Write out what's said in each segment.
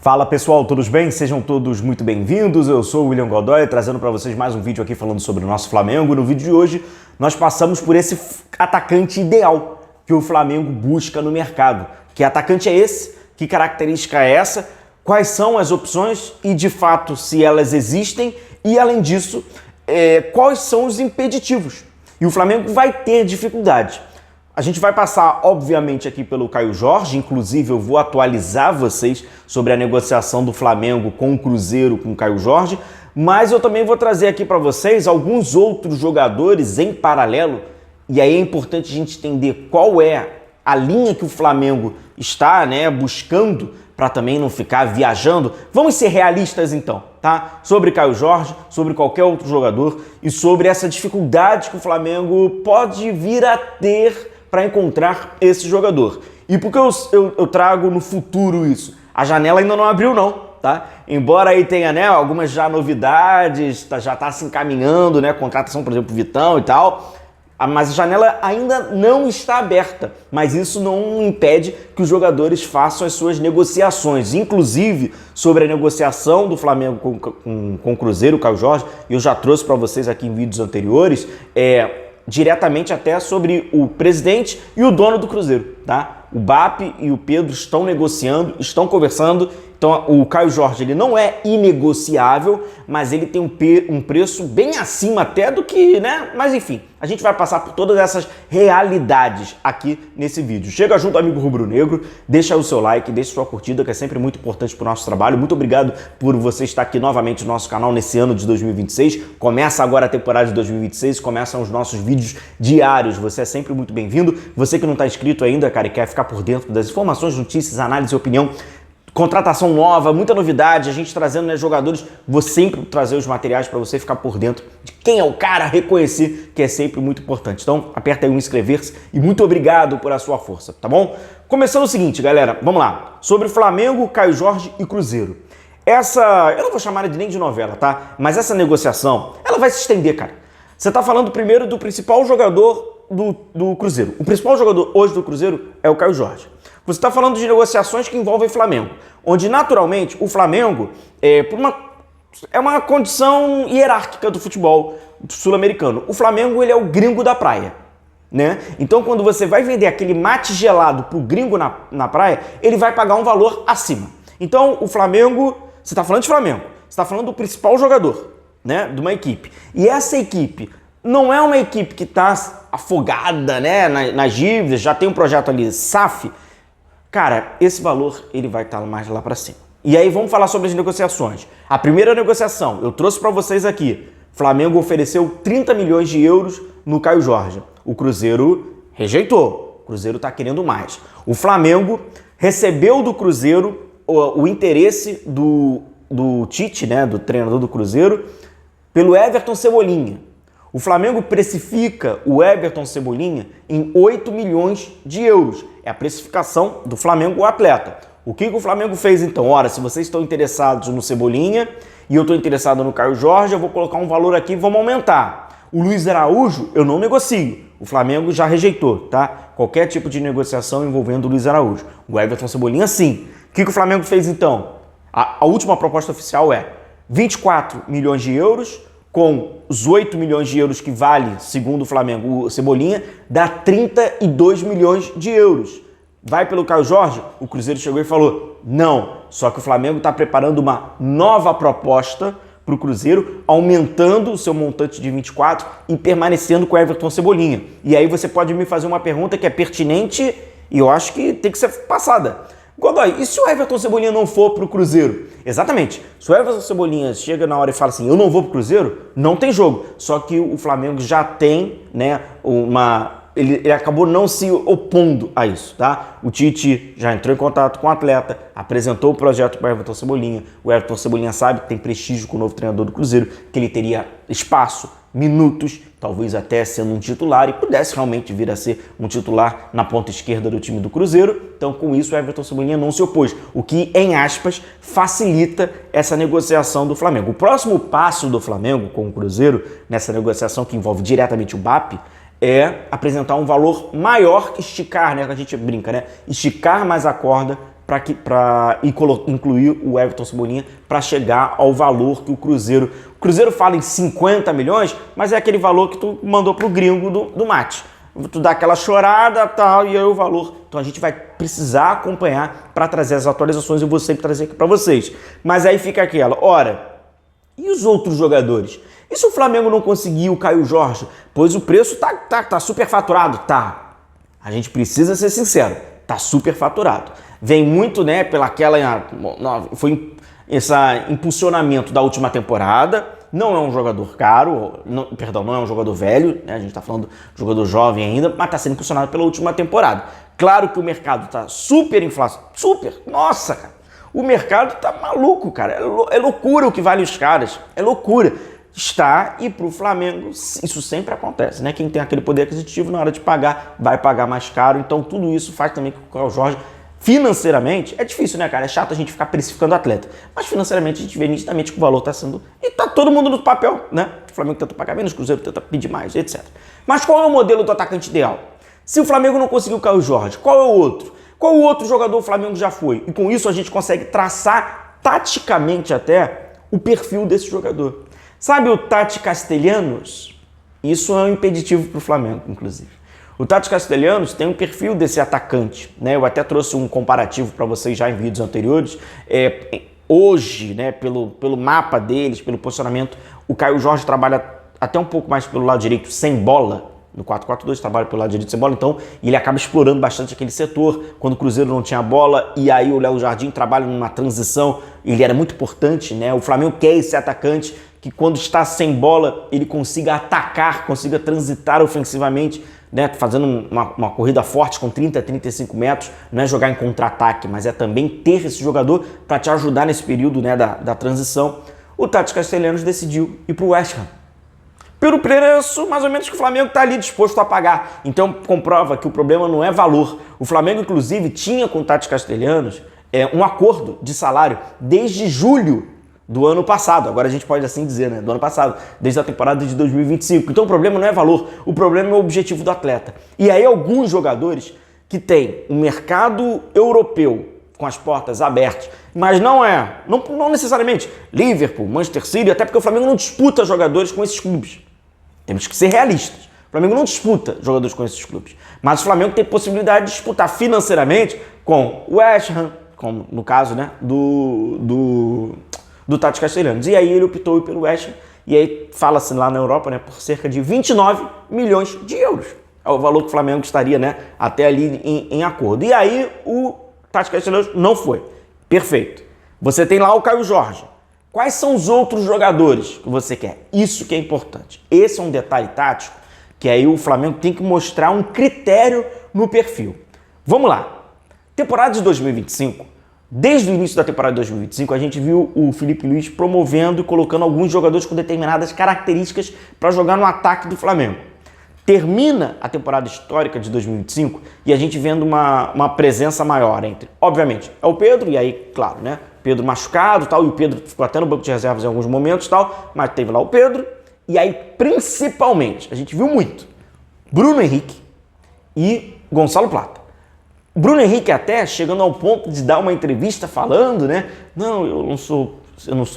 Fala pessoal, todos bem? Sejam todos muito bem-vindos. Eu sou o William Godoy, trazendo para vocês mais um vídeo aqui falando sobre o nosso Flamengo. No vídeo de hoje, nós passamos por esse atacante ideal que o Flamengo busca no mercado. Que atacante é esse? Que característica é essa? Quais são as opções e, de fato, se elas existem? E, além disso, quais são os impeditivos? E o Flamengo vai ter dificuldade. A gente vai passar, obviamente, aqui pelo Caio Jorge, inclusive eu vou atualizar vocês sobre a negociação do Flamengo com o Cruzeiro, com o Caio Jorge, mas eu também vou trazer aqui para vocês alguns outros jogadores em paralelo, e aí é importante a gente entender qual é a linha que o Flamengo está, buscando, para também não ficar viajando. Vamos ser realistas então, tá? Sobre Caio Jorge, sobre qualquer outro jogador e sobre essa dificuldade que o Flamengo pode vir a ter para encontrar esse jogador. E por que eu trago no futuro isso? A janela ainda não abriu não, tá? Embora aí tenha algumas já novidades, já está se encaminhando, contratação, por exemplo, Vitão e tal, mas a janela ainda não está aberta. Mas isso não impede que os jogadores façam as suas negociações. Inclusive, sobre a negociação do Flamengo com o Cruzeiro, o Caio Jorge, eu já trouxe para vocês aqui em vídeos anteriores, diretamente até sobre o presidente e o dono do Cruzeiro, tá? O BAP e o Pedro estão negociando, estão conversando. Então o Caio Jorge ele não é inegociável, mas ele tem um preço bem acima até do que, Mas enfim, a gente vai passar por todas essas realidades aqui nesse vídeo. Chega junto, amigo rubro-negro, deixa o seu like, deixa sua curtida, que é sempre muito importante para o nosso trabalho. Muito obrigado por você estar aqui novamente no nosso canal nesse ano de 2026. Começa agora a temporada de 2026, começam os nossos vídeos diários. Você é sempre muito bem-vindo. Você que não está inscrito ainda, cara, e quer ficar por dentro das informações, notícias, análise e opinião, contratação nova, muita novidade, a gente trazendo jogadores, vou sempre trazer os materiais para você ficar por dentro de quem é o cara, reconhecer, que é sempre muito importante. Então, aperta aí o inscrever-se e muito obrigado por a sua força, tá bom? Começando o seguinte, galera, vamos lá. Sobre Flamengo, Caio Jorge e Cruzeiro. Eu não vou chamar de nem de novela, tá? Mas essa negociação, ela vai se estender, cara. Você tá falando primeiro do principal jogador do Cruzeiro. O principal jogador hoje do Cruzeiro é o Caio Jorge. Você está falando de negociações que envolvem Flamengo, onde naturalmente o Flamengo é uma condição hierárquica do futebol sul-americano. O Flamengo ele é o gringo da praia, Então quando você vai vender aquele mate gelado para o gringo na praia, ele vai pagar um valor acima. Então o Flamengo, você está falando de Flamengo, você está falando do principal jogador, de uma equipe. E essa equipe não é uma equipe que está afogada, nas dívidas, já tem um projeto ali, SAF. Cara, esse valor ele vai estar mais lá para cima. E aí vamos falar sobre as negociações. A primeira negociação, eu trouxe para vocês aqui. Flamengo ofereceu 30 milhões de euros no Caio Jorge. O Cruzeiro rejeitou. O Cruzeiro está querendo mais. O Flamengo recebeu do Cruzeiro o interesse do Tite, do treinador do Cruzeiro, pelo Everton Cebolinha. O Flamengo precifica o Everton Cebolinha em 8 milhões de euros. É a precificação do Flamengo, o atleta. O que o Flamengo fez então? Ora, se vocês estão interessados no Cebolinha e eu estou interessado no Caio Jorge, eu vou colocar um valor aqui e vamos aumentar. O Luiz Araújo, eu não negocio. O Flamengo já rejeitou, tá? Qualquer tipo de negociação envolvendo o Luiz Araújo. O Everton Cebolinha, sim. O que o Flamengo fez então? A última proposta oficial é 24 milhões de euros, com os 8 milhões de euros que vale, segundo o Flamengo, o Cebolinha, dá 32 milhões de euros. Vai pelo Caio Jorge? O Cruzeiro chegou e falou, não. Só que o Flamengo está preparando uma nova proposta para o Cruzeiro, aumentando o seu montante de 24 e permanecendo com o Everton Cebolinha. E aí você pode me fazer uma pergunta que é pertinente e eu acho que tem que ser passada. Godoy, e se o Everton Cebolinha não for para o Cruzeiro? Exatamente. Se o Everton Cebolinha chega na hora e fala assim, eu não vou para o Cruzeiro, não tem jogo. Só que o Flamengo já tem, ele acabou não se opondo a isso, tá? O Tite já entrou em contato com o atleta, apresentou o projeto para o Everton Cebolinha. O Everton Cebolinha sabe que tem prestígio com o novo treinador do Cruzeiro, que ele teria espaço, minutos, talvez até sendo um titular e pudesse realmente vir a ser um titular na ponta esquerda do time do Cruzeiro. Então, com isso, o Everton Cebolinha não se opôs, o que, em aspas, facilita essa negociação do Flamengo. O próximo passo do Flamengo com o Cruzeiro, nessa negociação que envolve diretamente o BAP, é apresentar um valor maior, esticar, que a gente brinca, esticar mais a corda para incluir o Everton Cebolinha para chegar ao valor que o Cruzeiro... O Cruzeiro fala em 50 milhões, mas é aquele valor que tu mandou pro gringo do mate. Tu dá aquela chorada tal, e aí o valor. Então a gente vai precisar acompanhar para trazer as atualizações e eu vou sempre trazer aqui para vocês. Mas aí fica aquela, ora, e os outros jogadores? E se o Flamengo não conseguir o Caio Jorge? Pois o preço tá super faturado. Tá. A gente precisa ser sincero, tá super faturado. Vem muito, né, foi esse impulsionamento da última temporada. Não é um jogador caro, não é um jogador velho, né? A gente tá falando de jogador jovem ainda, mas tá sendo impulsionado pela última temporada. Claro que o mercado tá super inflacionado, nossa, cara. O mercado tá maluco, cara. É loucura o que vale os caras, é loucura. E pro Flamengo, isso sempre acontece, né? Quem tem aquele poder aquisitivo, na hora de pagar, vai pagar mais caro. Então tudo isso faz também com que o Caio Jorge, financeiramente, é difícil, né, cara? É chato a gente ficar precificando o atleta. Mas financeiramente a gente vê nitidamente que o valor tá sendo... E tá todo mundo no papel, né? O Flamengo tenta pagar menos, o Cruzeiro tenta pedir mais, etc. Mas qual é o modelo do atacante ideal? Se o Flamengo não conseguiu o Caio Jorge, qual é o outro? Qual outro jogador o Flamengo já foi? E com isso a gente consegue traçar taticamente até o perfil desse jogador. Sabe o Tati Castellanos? Isso é um impeditivo para o Flamengo, inclusive. O Tati Castellanos tem um perfil desse atacante, né? Eu até trouxe um comparativo para vocês já em vídeos anteriores. Hoje, né, pelo mapa deles, pelo posicionamento, o Caio Jorge trabalha até um pouco mais pelo lado direito sem bola. No 4-4-2 trabalha pelo lado direito sem bola, então ele acaba explorando bastante aquele setor. Quando o Cruzeiro não tinha bola, e aí o Léo Jardim trabalha numa transição, ele era muito importante, né? O Flamengo quer esse atacante que quando está sem bola, ele consiga atacar, consiga transitar ofensivamente, né, fazendo uma corrida forte com 30, 35 metros, não é jogar em contra-ataque, mas é também ter esse jogador para te ajudar nesse período, né, da transição. O Tati Castellanos decidiu ir para o West Ham. Pelo preço, mais ou menos, que o Flamengo está ali disposto a pagar. Então, comprova que o problema não é valor. O Flamengo, inclusive, tinha com o Tati Castellanos um acordo de salário desde julho do ano passado, agora a gente pode assim dizer, né? Do ano passado, desde a temporada de 2025. Então o problema não é valor, o problema é o objetivo do atleta. E aí alguns jogadores que têm um mercado europeu com as portas abertas, mas não necessariamente Liverpool, Manchester City, até porque o Flamengo não disputa jogadores com esses clubes. Temos que ser realistas. O Flamengo não disputa jogadores com esses clubes, mas o Flamengo tem possibilidade de disputar financeiramente com o West Ham, como no caso, né, do Tati Castellanos. E aí ele optou pelo West Ham, e aí fala-se lá na Europa, né, por cerca de 29 milhões de euros. É o valor que o Flamengo estaria, né, até ali em acordo. E aí o Tati Castellanos não foi. Perfeito. Você tem lá o Caio Jorge. Quais são os outros jogadores que você quer? Isso que é importante. Esse é um detalhe tático que aí o Flamengo tem que mostrar um critério no perfil. Vamos lá. Temporada de 2025, desde o início da temporada de 2025, a gente viu o Felipe Luiz promovendo e colocando alguns jogadores com determinadas características para jogar no ataque do Flamengo. Termina a temporada histórica de 2025 e a gente vendo uma presença maior entre, obviamente, é o Pedro, e aí, claro, né? Pedro machucado e tal, e o Pedro ficou até no banco de reservas em alguns momentos e tal, mas teve lá o Pedro, e aí, principalmente, a gente viu muito Bruno Henrique e Gonçalo Plata. Bruno Henrique até chegando ao ponto de dar uma entrevista falando, né? Não, eu não sou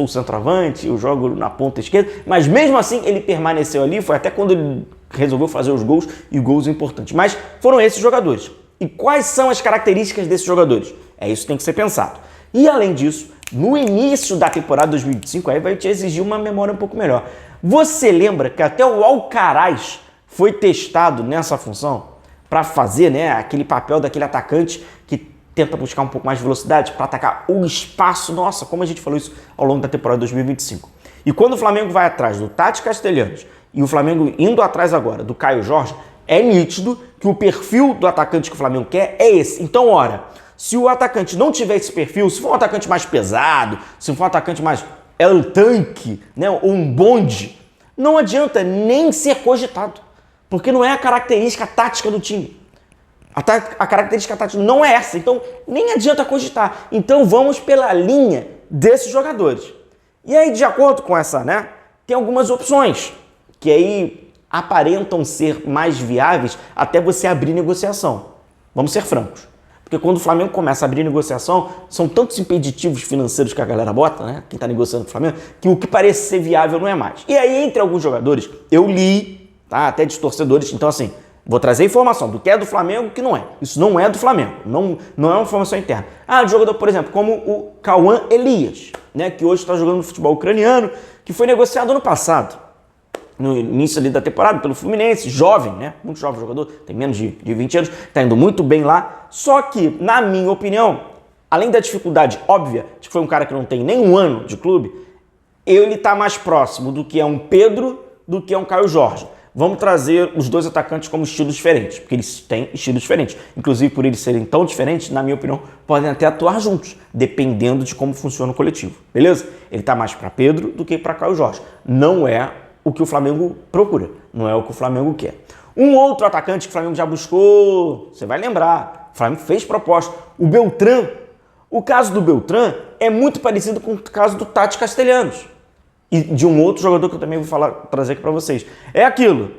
o centroavante, eu jogo na ponta esquerda, mas mesmo assim ele permaneceu ali, foi até quando ele resolveu fazer os gols e gols importantes. Mas foram esses jogadores. E quais são as características desses jogadores? É isso que tem que ser pensado. E além disso, no início da temporada 2025, aí vai te exigir uma memória um pouco melhor. Você lembra que até o Alcaraz foi testado nessa função para fazer, né, aquele papel daquele atacante que tenta buscar um pouco mais de velocidade para atacar o espaço? Nossa, como a gente falou isso ao longo da temporada 2025. E quando o Flamengo vai atrás do Tati Castellanos e o Flamengo indo atrás agora do Caio Jorge, é nítido que o perfil do atacante que o Flamengo quer é esse. Então, ora, se o atacante não tiver esse perfil, se for um atacante mais pesado, se for um atacante mais El Tanque, né, ou um bonde, não adianta nem ser cogitado, porque não é a característica tática do time. A característica tática não é essa, então nem adianta cogitar. Então vamos pela linha desses jogadores. E aí, de acordo com essa, né, tem algumas opções que aí aparentam ser mais viáveis até você abrir negociação. Vamos ser francos. Porque quando o Flamengo começa a abrir negociação, são tantos impeditivos financeiros que a galera bota, né? Quem tá negociando com o Flamengo, que o que parece ser viável não é mais. E aí, entre alguns jogadores, eu li, tá? Até de torcedores, então assim, vou trazer informação do que é do Flamengo e o que não é. Isso não é do Flamengo, não é uma informação interna. Ah, de jogador, por exemplo, como o Cauã Elias, né? Que hoje está jogando no futebol ucraniano, que foi negociado ano passado, no início ali da temporada, pelo Fluminense, jovem, né? Muito jovem jogador, tem menos de 20 anos, tá indo muito bem lá. Só que, na minha opinião, além da dificuldade óbvia, de que foi um cara que não tem nem um ano de clube, ele tá mais próximo do que é um Pedro do que é um Caio Jorge. Vamos trazer os dois atacantes como estilos diferentes, porque eles têm estilos diferentes. Inclusive, por eles serem tão diferentes, na minha opinião, podem até atuar juntos, dependendo de como funciona o coletivo, beleza? Ele tá mais para Pedro do que para Caio Jorge. Não é o que o Flamengo procura, não é o que o Flamengo quer. Um outro atacante que o Flamengo já buscou, você vai lembrar, o Flamengo fez proposta, o Beltrán. O caso do Beltrán é muito parecido com o caso do Tati Castellanos e de um outro jogador que eu também vou trazer aqui para vocês. É aquilo,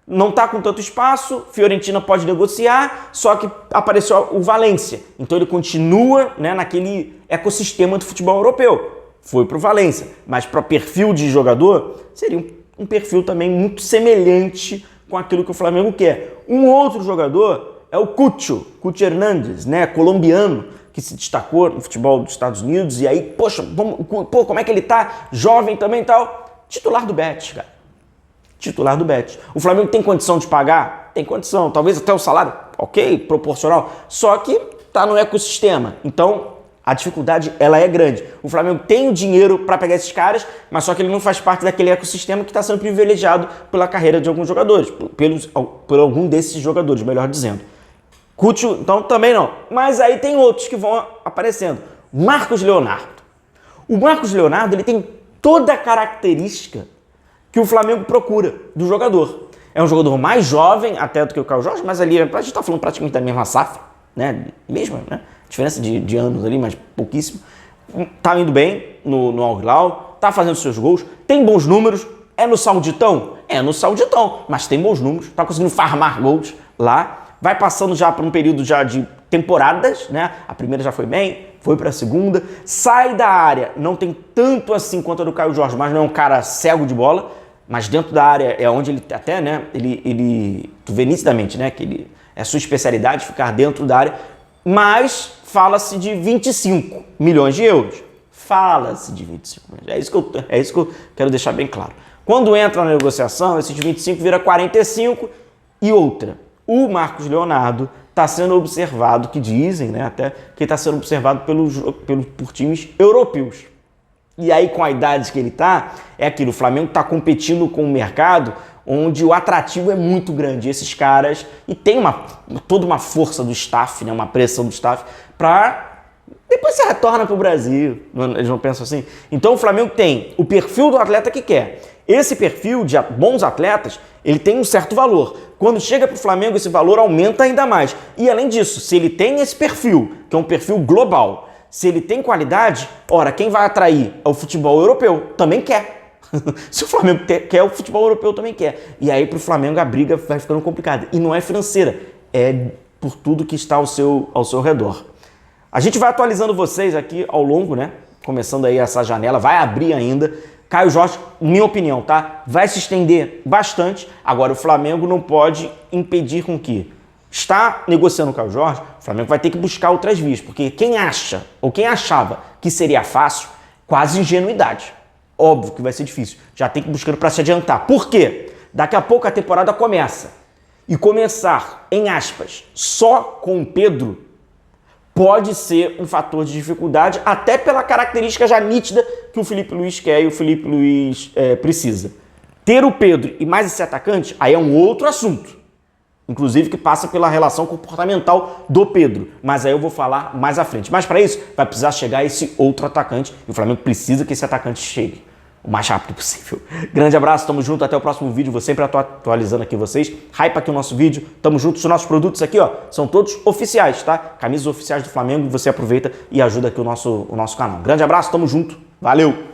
não está com tanto espaço, Fiorentina pode negociar, só que apareceu o Valência, então ele continua, né, naquele ecossistema do futebol europeu. Foi para o Valência, mas para perfil de jogador, seria um perfil também muito semelhante com aquilo que o Flamengo quer. Um outro jogador é o Cucho Hernández, né, colombiano, que se destacou no futebol dos Estados Unidos, e aí, poxa, como é que ele tá? Jovem também e tal. Titular do Betis, cara. Titular do Betis. O Flamengo tem condição de pagar? Tem condição. Talvez até o salário, ok, proporcional. Só que tá no ecossistema. Então, a dificuldade, ela é grande. O Flamengo tem o dinheiro para pegar esses caras, mas só que ele não faz parte daquele ecossistema que está sendo privilegiado pela carreira de alguns jogadores, por algum desses jogadores, melhor dizendo. Cucho, então, também não. Mas aí tem outros que vão aparecendo. Marcos Leonardo. O Marcos Leonardo, ele tem toda a característica que o Flamengo procura do jogador. É um jogador mais jovem até do que o Caio Jorge, mas ali a gente está falando praticamente da mesma safra, né? Mesma, né? Diferença de anos ali, mas pouquíssimo. Tá indo bem no Al Hilal, tá fazendo seus gols, tem bons números. É no Sauditão? É no Sauditão, mas tem bons números, tá conseguindo farmar gols lá. Vai passando já para um período já de temporadas, né? A primeira já foi bem, foi para a segunda. Sai da área, não tem tanto assim quanto a do Caio Jorge, mas não é um cara cego de bola. Mas dentro da área é onde ele até, né? Tu vê nitidamente, né? Que ele é sua especialidade ficar dentro da área. Mas fala-se de 25 milhões de euros. Fala-se de 25 milhões. É isso que eu quero deixar bem claro. Quando entra na negociação, esses 25 vira 45 e outra. O Marcos Leonardo está sendo observado, que dizem, né, até que está sendo observado por times europeus. E aí, com a idade que ele está, é aquilo, o Flamengo está competindo com um mercado onde o atrativo é muito grande. Esses caras, e tem toda uma força do staff, né, uma pressão do staff, para depois você retorna para o Brasil. Eles não pensam assim? Então o Flamengo tem o perfil do atleta que quer. Esse perfil de bons atletas, ele tem um certo valor. Quando chega para o Flamengo, esse valor aumenta ainda mais. E além disso, se ele tem esse perfil, que é um perfil global, se ele tem qualidade, ora, quem vai atrair é o futebol europeu, também quer. Se o Flamengo quer, o futebol europeu também quer. E aí para o Flamengo a briga vai ficando complicada. E não é financeira, é por tudo que está ao seu redor. A gente vai atualizando vocês aqui ao longo, né? Começando aí essa janela, vai abrir ainda. Caio Jorge, minha opinião, tá? Vai se estender bastante. Agora, o Flamengo não pode impedir com que está negociando o Caio Jorge, o Flamengo vai ter que buscar outras vias, porque quem acha, ou quem achava que seria fácil, quase ingenuidade. Óbvio que vai ser difícil. Já tem que ir buscando para se adiantar. Por quê? Daqui a pouco a temporada começa. E começar, em aspas, só com o Pedro, pode ser um fator de dificuldade, até pela característica já nítida que o Felipe Luiz quer e o Felipe Luiz precisa. Ter o Pedro e mais esse atacante, aí é um outro assunto. Inclusive que passa pela relação comportamental do Pedro. Mas aí eu vou falar mais à frente. Mas para isso, vai precisar chegar esse outro atacante. E o Flamengo precisa que esse atacante chegue o mais rápido possível. Grande abraço, tamo junto, até o próximo vídeo. Vou sempre atualizando aqui vocês. Hype aqui o nosso vídeo. Tamo junto, os nossos produtos aqui, ó, são todos oficiais, tá? Camisas oficiais do Flamengo. Você aproveita e ajuda aqui o nosso canal. Grande abraço, tamo junto. Valeu!